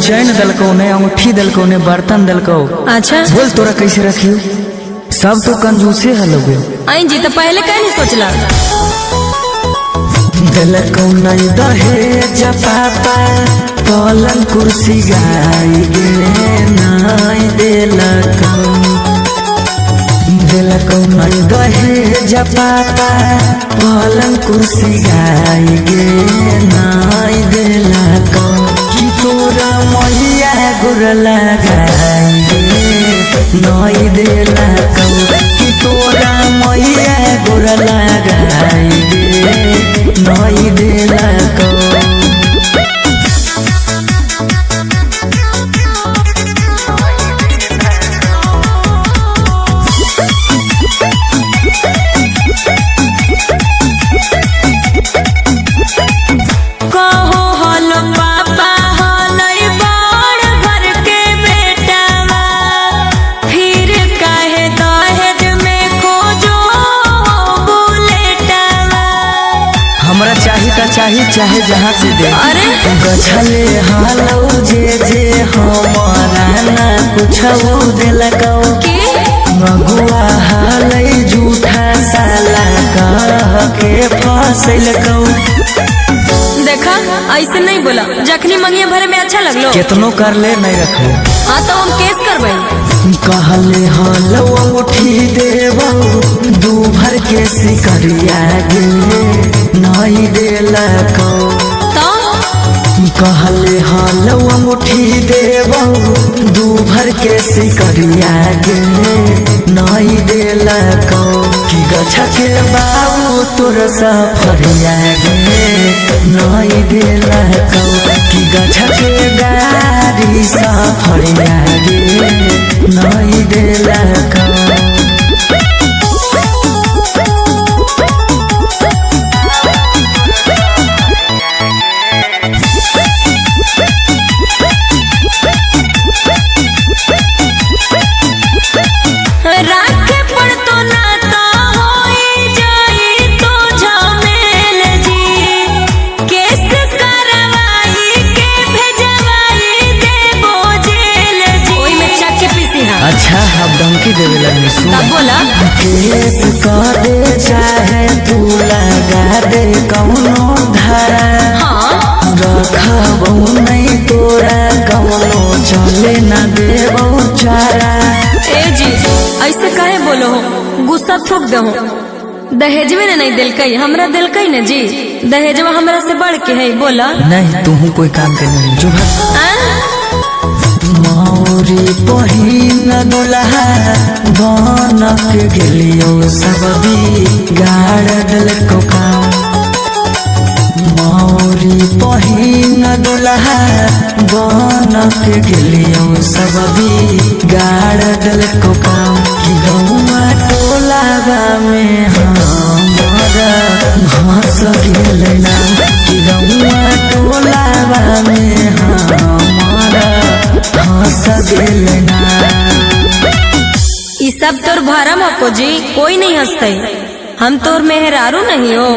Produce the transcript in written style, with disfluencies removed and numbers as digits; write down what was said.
चैन दलको ने अंगूठी दलको ने बर्तन दलको। अच्छा बोल तोरा कैसे रखियो? सब तो कंजूसे हलोगे। आई जी तो पहले कहीं नहीं सोचला। दलको नहीं दहेज पापा पलंग कुर्सी गाई गे नहीं दिलको। दिलको नहीं दहेज पापा पलंग कुर्सी गाई गे नहीं दिलको। कि तोरा मैया गुर लगाई गे नहीं दिलको। कि तोरा मैया गुर लगाई गे नहीं दिलको। चाहे चाहे जहाँ से दे। अरे गछले हालो जे हमारा ना कुछ दिलको। मगुआ हालै झूठा साला कह के फसलको। देखा ऐसे नहीं बोला, जखनी मंगिया भरे में अच्छा लगलो। कितनो कर ले नहीं रखो। हाँ तो हम केस करबे। कहले हलो अंगूठी देबो दू भर के सिकरिया गे नहीं दिलको। कहले हलो अंगूठी देबो दू भर के सिकरिया गे नहीं दिलको। कि गछा के बाबू तोर सफरिया गे नहीं दिलको। कि गछा के गाड़ी सफरिया गे नहीं दिलको। अच्छा अब धमकी देवे लगी। तब बोला केस करे चाहे तू लगा दे कौनो धारा। हाँ रखबो नहीं तोरा कौनो चले न देबो चारा। ए जी ऐसे काहे बोलो हो, गुस्सा थूक दे हो। दहेजवे ने नहीं दिलकई, हमरा दिलकई न जी। दहेजवा हमरा से बढ़ के है। बोला नहीं तू कोई काम के नहीं जो मौरी पहिन दुल्हा बनक गेलियो सब बिगाड़ दिलको काम। मौरी पहिन दुल्हा बनक गेलियो सब बिगाड़ दिलको काम। कि गौआ टोलावा में हमारा घास गेल नाम। कि गौआ टोलावा में हमारा ई सब तोर भरम हको जी, कोई नहीं हंसते। हम तोर मेहरारू नहीं हो।